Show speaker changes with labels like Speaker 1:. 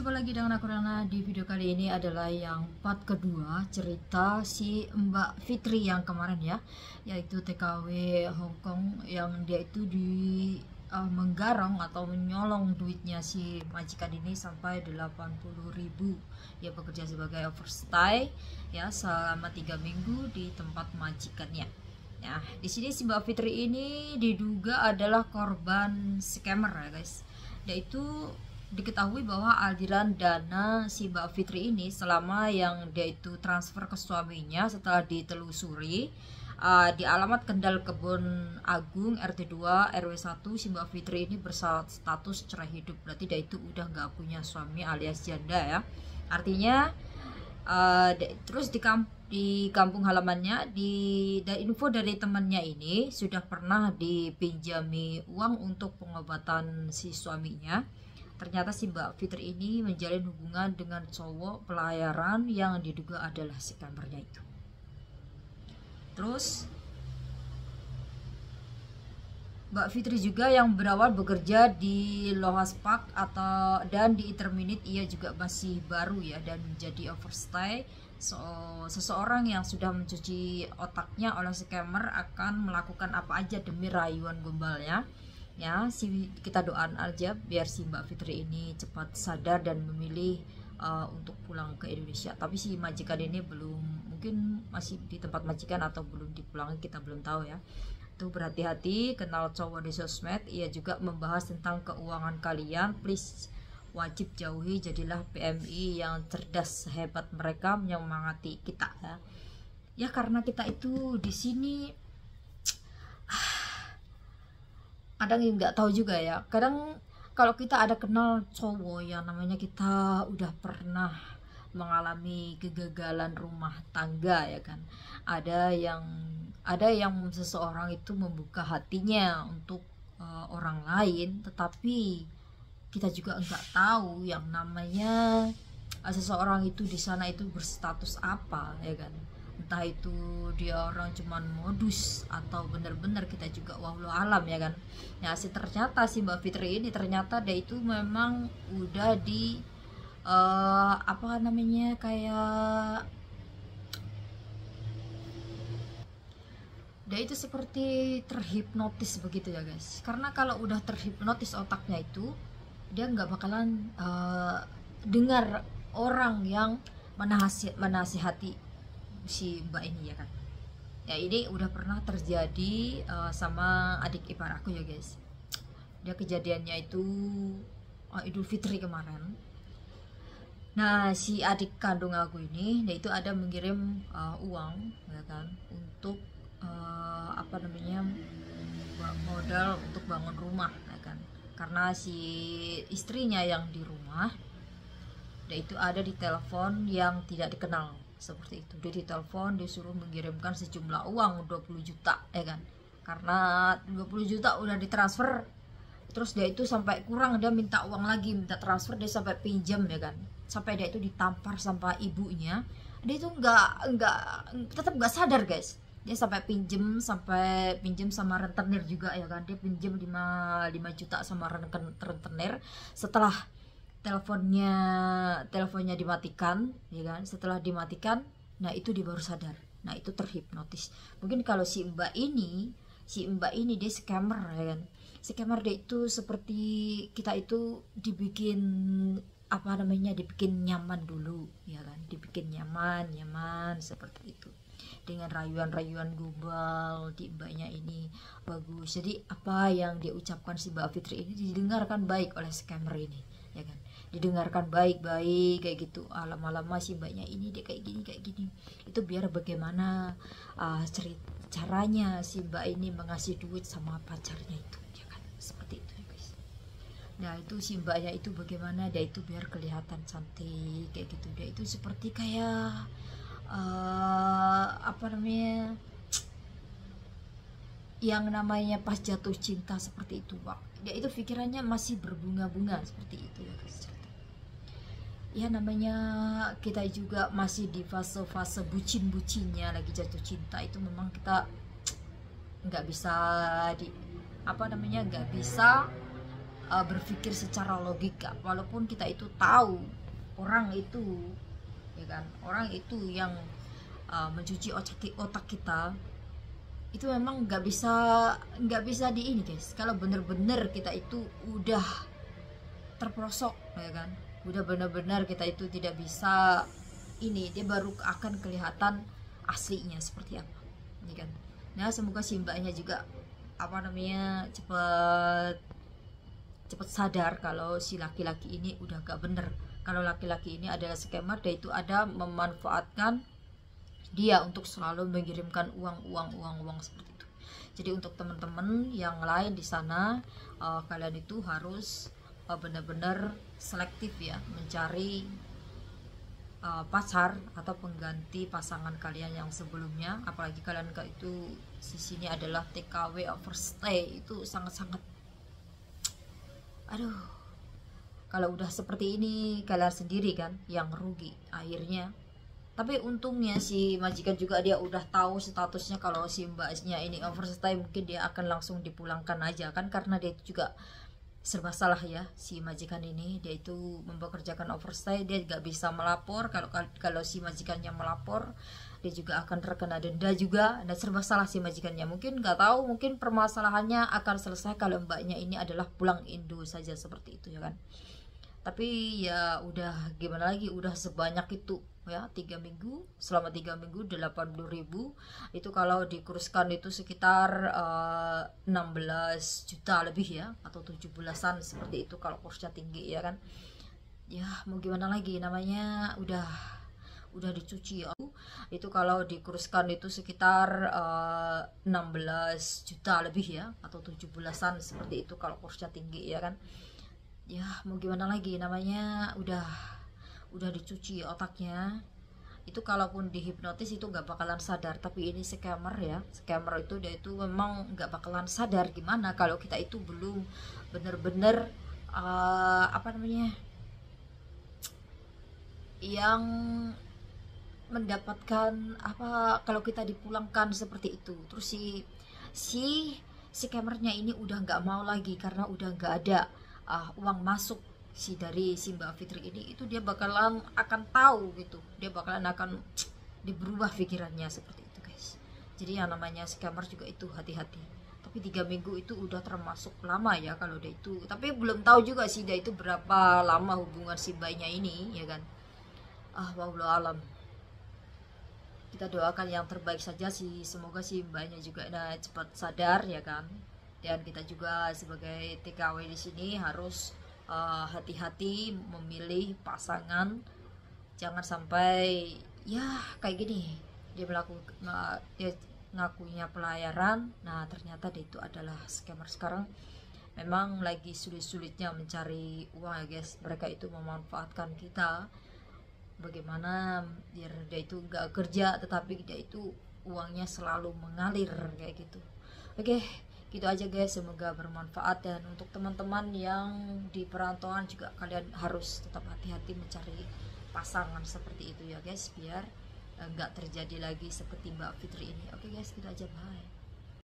Speaker 1: Jumpa lagi dengan aku Rana. Di video kali ini adalah yang part kedua cerita si Mbak Fitri yang kemarin ya, yaitu TKW Hongkong yang dia itu menggarong atau menyolong duitnya si majikan ini sampai 80.000. Dia bekerja sebagai overstay ya selama 3 minggu di tempat majikannya. Nah, di sini si Mbak Fitri ini diduga adalah korban scammer ya guys. Yaitu diketahui bahwa aliran dana si Mbak Fitri ini selama yang dia itu transfer ke suaminya setelah ditelusuri di alamat Kendal Kebon Agung RT 2 RW 1, si Mbak Fitri ini berstatus cerai hidup. Berarti dia itu udah nggak punya suami alias janda ya. Artinya terus di kampung halamannya info dari temannya ini sudah pernah dipinjami uang untuk pengobatan si suaminya. Ternyata si Mbak Fitri ini menjalin hubungan dengan cowok pelayaran yang diduga adalah scammernya itu. Terus Mbak Fitri juga yang berawal bekerja di Lohas Park dan di Interminute, ia juga masih baru ya dan menjadi overstay. Seseorang yang sudah mencuci otaknya oleh scammer akan melakukan apa aja demi rayuan gombalnya. Ya, kita doakan aja biar si Mbak Fitri ini cepat sadar dan memilih untuk pulang ke Indonesia. Tapi si majikan ini belum, mungkin masih di tempat majikan atau belum dipulangi, kita belum tahu ya. Tuh berhati-hati, kenal cowok di sosmed. Ia juga membahas tentang keuangan kalian. Please wajib jauhi, jadilah PMI yang cerdas sehebat mereka menyemangati kita ya. Ya karena kita itu di sini kadang nggak tahu juga ya. Kadang kalau kita ada kenal cowok yang namanya kita udah pernah mengalami kegagalan rumah tangga ya kan. Ada yang seseorang itu membuka hatinya untuk orang lain, tetapi kita juga nggak tahu yang namanya seseorang itu di sana itu berstatus apa ya kan. Entah itu dia orang cuman modus atau benar-benar kita juga wallahu alam ya kan. Ya ternyata si Mbak Fitri ini ternyata dia itu memang udah di apa namanya kayak dia itu seperti terhipnotis begitu ya guys. Karena kalau udah terhipnotis otaknya itu dia nggak bakalan dengar orang yang menasihati si Mbak ini ya kan. Ya ini udah pernah terjadi sama adik ipar aku ya guys. Dia kejadiannya itu Idul Fitri kemarin. Nah si adik kandung aku ini dia itu ada mengirim uang ya kan untuk apa namanya modal untuk bangun rumah ya kan. Karena si istrinya yang di rumah dia itu ada di telepon yang tidak dikenal seperti itu. Dia ditelepon disuruh mengirimkan sejumlah uang 20 juta ya kan. Karena 20 juta udah ditransfer, terus dia itu sampai kurang, dia minta uang lagi, minta transfer, dia sampai pinjam ya kan. Sampai dia itu ditampar sama ibunya. Dia itu tetap nggak sadar guys. Dia sampai pinjam sama rentenir juga ya kan. Dia pinjam 5 juta sama rentenir. Setelah teleponnya dimatikan ya kan. Setelah dimatikan, nah itu dia baru sadar. Nah itu terhipnotis. Mungkin kalau si Mbak ini dia scammer ya kan. Scammer dia itu seperti kita itu dibikin dibikin nyaman dulu ya kan. Dibikin nyaman seperti itu. Dengan rayuan gombal di mbaknya ini bagus. Jadi apa yang dia ucapkan si Mbak Fitri ini didengarkan baik oleh scammer ini ya kan. Didengarkan baik-baik kayak gitu. Lama-lama si mbaknya ini dia kayak gini. Itu biar bagaimana caranya si mbak ini mengasih duit sama pacarnya itu ya kan. Seperti itu ya guys. Nah itu si mbaknya itu bagaimana dia itu biar kelihatan cantik kayak gitu. Dia itu seperti kayak yang namanya pas jatuh cinta seperti itu Pak. Dia itu pikirannya masih berbunga-bunga seperti itu ya guys. Ya namanya kita juga masih di fase-fase bucin-bucinnya lagi jatuh cinta, itu memang kita nggak bisa nggak bisa berpikir secara logika, walaupun kita itu tahu orang itu, ya kan, orang itu yang mencuci otak kita itu memang nggak bisa di ini guys. Kalau bener-bener kita itu udah terperosok, ya kan, udah benar-benar kita itu tidak bisa ini, dia baru akan kelihatan aslinya seperti apa, ya kan. Nah semoga si mbaknya juga apa namanya cepet sadar kalau si laki-laki ini udah gak bener, kalau laki-laki ini adalah scammer, dia itu ada memanfaatkan dia untuk selalu mengirimkan uang seperti itu. Jadi untuk teman-teman yang lain di sana, kalian itu harus benar-benar selektif ya, mencari pacar atau pengganti pasangan kalian yang sebelumnya. Apalagi kalian itu sini adalah TKW overstay, itu sangat-sangat aduh, kalau udah seperti ini kalian sendiri kan yang rugi akhirnya. Tapi untungnya si majikan juga dia udah tahu statusnya kalau si mbaknya ini overstay, mungkin dia akan langsung dipulangkan aja kan, karena dia juga serba salah ya. Si majikan ini dia itu mempekerjakan overstay, dia nggak bisa melapor. Kalau si majikannya melapor, dia juga akan terkena denda juga, dan serba salah si majikannya. Mungkin nggak tahu, mungkin permasalahannya akan selesai kalau mbaknya ini adalah pulang Indo saja seperti itu ya kan. Tapi ya udah gimana lagi, udah sebanyak itu ya, 3 minggu, selama 3 minggu 80.000 itu kalau dikuruskan itu sekitar 16 juta lebih ya, atau 17-an seperti itu kalau kursnya tinggi ya kan. Ya mau gimana lagi, namanya udah dicuci ya. Itu kalau dikuruskan itu sekitar 16 juta lebih ya, atau 17-an seperti itu kalau kursnya tinggi ya kan. Ya mau gimana lagi, namanya udah dicuci otaknya. Itu kalaupun dihipnotis itu nggak bakalan sadar. Tapi ini scammer ya, scammer itu dia itu memang nggak bakalan sadar gimana kalau kita itu belum bener-bener apa namanya yang mendapatkan apa, kalau kita dipulangkan seperti itu. Terus si scammernya ini udah nggak mau lagi karena udah nggak ada uang masuk dari si Mbak Fitri ini. Itu dia bakalan akan tahu gitu, dia bakalan akan berubah pikirannya seperti itu guys. Jadi yang namanya scammer juga itu hati-hati. Tapi 3 minggu itu udah termasuk lama ya kalau dia itu. Tapi belum tahu juga sih dia itu berapa lama hubungan si mbaknya ini ya kan. Wallahu alam. Kita doakan yang terbaik saja sih, semoga si mbaknya juga cepat sadar ya kan. Dan kita juga sebagai TKW di sini harus hati-hati memilih pasangan. Jangan sampai ya kayak gini, dia ngakunya pelayaran, nah ternyata dia itu adalah scammer. Sekarang memang lagi sulit-sulitnya mencari uang ya guys. Mereka itu memanfaatkan kita, bagaimana biar dia itu nggak kerja tetapi dia itu uangnya selalu mengalir kayak gitu. Oke, gitu aja guys, semoga bermanfaat. Dan untuk teman-teman yang di perantauan juga, kalian harus tetap hati-hati mencari pasangan seperti itu ya guys, biar nggak terjadi lagi seperti Mbak Fitri ini. Oke guys, gitu aja, bye.